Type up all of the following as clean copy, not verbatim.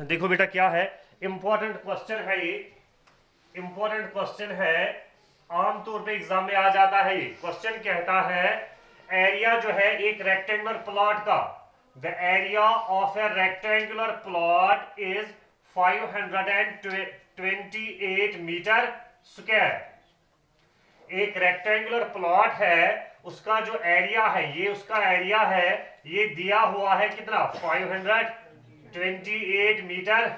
देखो बेटा क्या है, इंपॉर्टेंट क्वेश्चन है ये, इंपॉर्टेंट क्वेश्चन है, आमतौर पे एग्जाम में आ जाता है। ये क्वेश्चन कहता है एरिया जो है एक रेक्टेंगुलर प्लॉट का, the area of a rectangular plot is 528 metre square. एक रेक्टेंगुलर प्लॉट है, उसका जो एरिया है, ये उसका एरिया है, ये दिया हुआ है कितना, 528 मीटर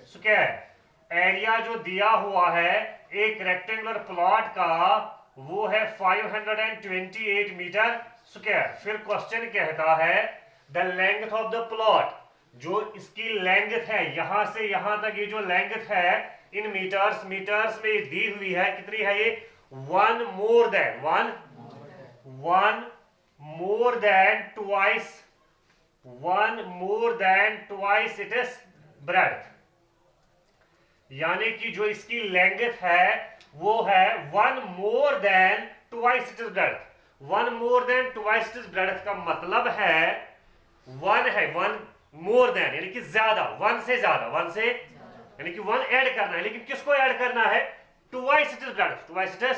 स्क्वायर। एरिया जो दिया हुआ है एक रेक्टेंगुलर प्लॉट का वो है 528 मीटर स्क्वायर। फिर क्वेश्चन कहता है the length of the plot, जो इसकी लेंथ है यहां से यहां तक, ये जो लेंथ है इन मीटर्स, मीटर्स में दी हुई है, कितनी है ये, one more than twice it is breadth. यानी कि जो इसकी लेंथ है वो है one more than twice it is breadth. One more than twice it is breadth का मतलब है वन मोर देन यानी कि ज्यादा, वन से ज्यादा, वन से यानी कि वन ऐड करना है, लेकिन किसको ऐड करना है, twice it is breadth, twice it is,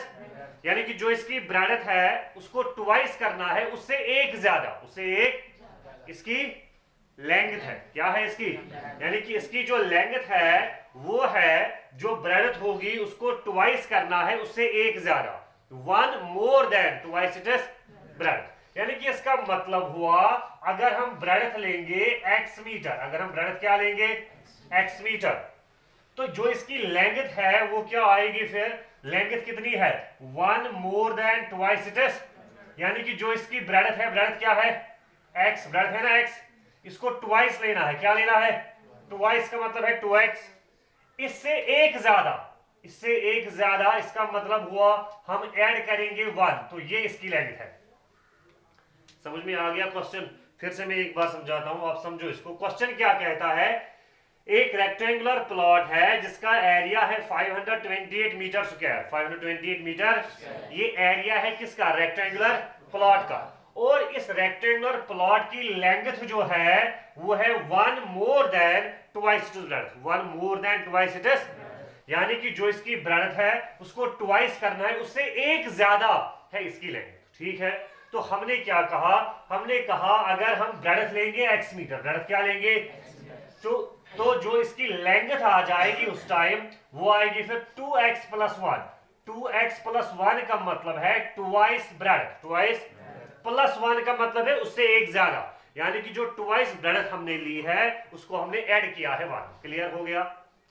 यानी कि जो इसकी ब्रेड्थ है उसको ट्वाइस करना है, उससे एक ज्यादा, उससे एक इसकी लेंथ है, क्या है इसकी, यानी कि इसकी जो लेंथ है वो है जो ब्रेड्थ होगी उसको ट्वाइस करना है, उससे एक ज्यादा, one more than twice it is breadth. यानी कि इसका मतलब हुआ अगर हम ब्रेड्थ लेंगे x मीटर, अगर हम ब्रेड्थ क्या लेंगे x मीटर, तो जो इसकी लेंथ है वो क्या आएगी, फिर लेंथ कितनी है, one more than twice it is, यानी कि जो इसकी ब्रेड्थ है, ब्रेड्थ क्या है x, ब्रेड्थ है ना x, इसको ट्वाइस लेना है, क्या लेना है, ट्वाइस का मतलब है 2x, इससे एक ज्यादा, इससे एक ज्यादा, इसका मतलब हुआ हम ऐड करेंगे 1, तो ये इसकी लेंथ है। समझ में आ गया क्वेश्चन, फिर से मैं एक बार समझाता हूं, आप समझो इसको। क्वेश्चन क्या कहता है, एक रेक्टेंगुलर प्लॉट है जिसका एरिया है 528 मीटर स्क्वायर, 528 मीटर, ये एरिया है किसका, रेक्टेंगुलर प्लॉट का, और इस रेक्टेंगुलर प्लॉट की लेंथ जो है वो है one more than twice it is breadth, one more than twice it is, यानी कि जो इसकी ब्रेड्थ है उसको ट्वाइस करना है, उससे एक ज्यादा है इसकी लेंथ, ठीक है। तो हमने क्या कहा, हमने कहा अगर हम ब्रेड्थ लेंगे x मीटर, ब्रेड्थ क्या लेंगे, तो जो इसकी लेंथ आ जाएगी उस टाइम वो आएगी फिर 2x प्लस 1, 2x प्लस 1 का मतलब है ट्वाइस ब्रेड्थ, ट्वाइस प्लस 1 का मतलब है उससे एक ज्यादा, यानी कि जो ट्वाइस ब्रेड्थ हमने ली है उसको हमने ऐड किया है 1। क्लियर हो गया,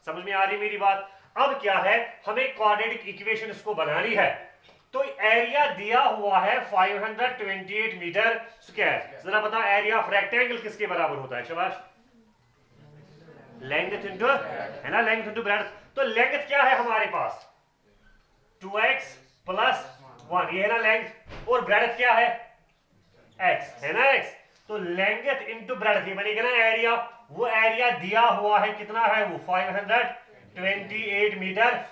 समझ में आ रही मेरी बात। अब क्या है, हमें क्वाड्रेटिक इक्वेशन इसको बनानी है, तो एरिया दिया हुआ है 528 मीटर स्क्वायर। जरा बता एरिया ऑफ रेक्टेंगल किसके बराबर होता है, शाबाश, लेंथ इनटू, है ना, लेंथ इनटू ब्रेड्थ। तो लेंथ क्या है हमारे पास, 2x प्लस 1, ये है ना लेंथ, और ब्रेड्थ क्या है x, है ना x, तो लेंथ इनटू ब्रेड्थ ये बनेगा ना एरिया, वो एरिया दिया हुआ है कितना है, वो 528 मीटर।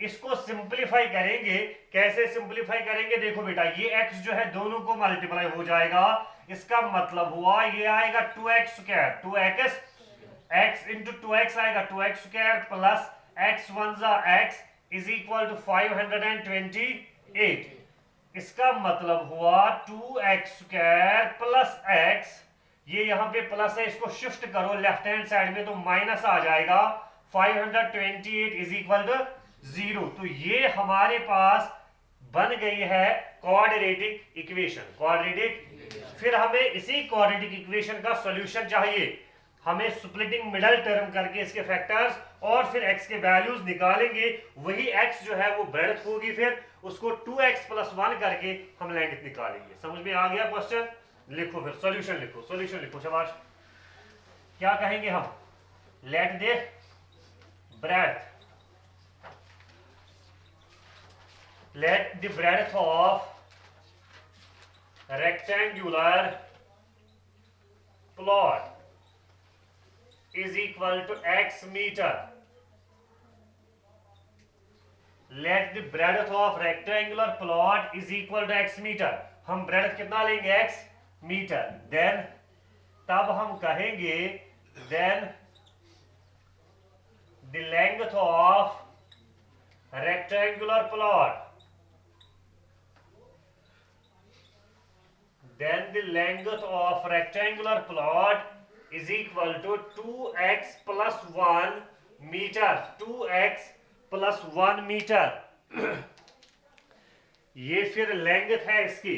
इसको सिंपलीफाई करेंगे, कैसे सिंपलीफाई करेंगे, देखो बेटा ये x जो है दोनों को मल्टीप्लाई हो जाएगा, इसका मतलब हुआ ये आएगा 2x square, 2x, x into 2x आएगा 2x square plus x one जा x इज इक्वल टू 528। इसका मतलब हुआ 2x स्क्वायर प्लस x, ये यहां पे प्लस है, इसको शिफ्ट करो लेफ्ट हैंड साइड में तो माइनस आ जाएगा, 528 इज इक्वल टू 0। तो ये हमारे पास बन गई है क्वाड्रेटिक इक्वेशन, क्वाड्रेटिक। फिर हमें इसी क्वाड्रेटिक इक्वेशन का सॉल्यूशन चाहिए, हमें स्प्लिटिंग मिडल टर्म करके इसके फैक्टर्स और फिर x के वैल्यूज निकालेंगे, वही x जो है वो ब्रेड्थ होगी, फिर उसको 2x प्लस 1 करके हम लेंथ निकालेंगे। समझ में आ गया क्वेश्चन, लिखो फिर सॉल्यूशन लिखो, सॉल्यूशन लिखो, शाबाश। क्या कहेंगे हम, let the breadth, let the breadth of rectangular plot is equal to x meter. Let the breadth of rectangular plot is equal to x meter. हम breadth कितना लेंगे, x मीटर, then तब हम कहेंगे then the length of rectangular plot, then the length of rectangular plot is equal to 2x plus 1 meter. 2x plus 1 meter ये फिर length है इसकी,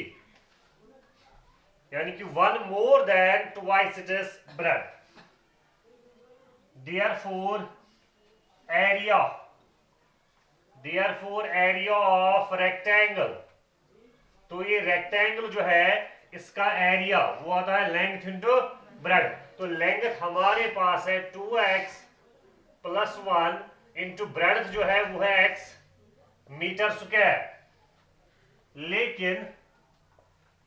यानी कि 1 more than twice its breadth. Therefore area of rectangle, तो ये rectangle जो है इसका एरिया वो आता है लेंथ इंटू ब्रेड. तो लेंथ हमारे पास है 2x प्लस 1 इंटू ब्रेड जो है वो है x मीटर स्क्वायर. लेकिन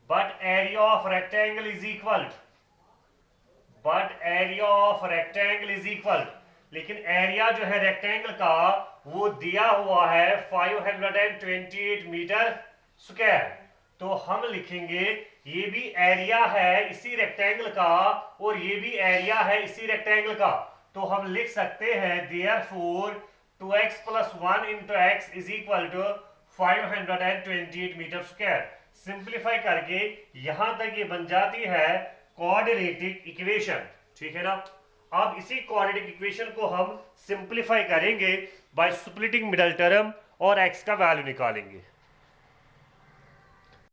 but area of rectangle is equal, लेकिन एरिया जो है रेक्टेंगल का वो दिया हुआ है 528 मीटर स्क्वायर. तो हम लिखेंगे ये भी एरिया है इसी रेक्टेंगल का और ये भी एरिया है इसी रेक्टेंगल का. तो हम लिख सकते हैं therefore 2x plus 1 into x is equal to 528 metre square. Simplify करके यहां तक ये बन जाती है क्वाड्रेटिक इक्वेशन. ठीक है ना. अब इसी क्वाड्रेटिक इक्वेशन को हम सिंप्लीफाई करेंगे बाय स्प्लिटिंग मिडल टर्म और x का वैल्यू निकालेंगे.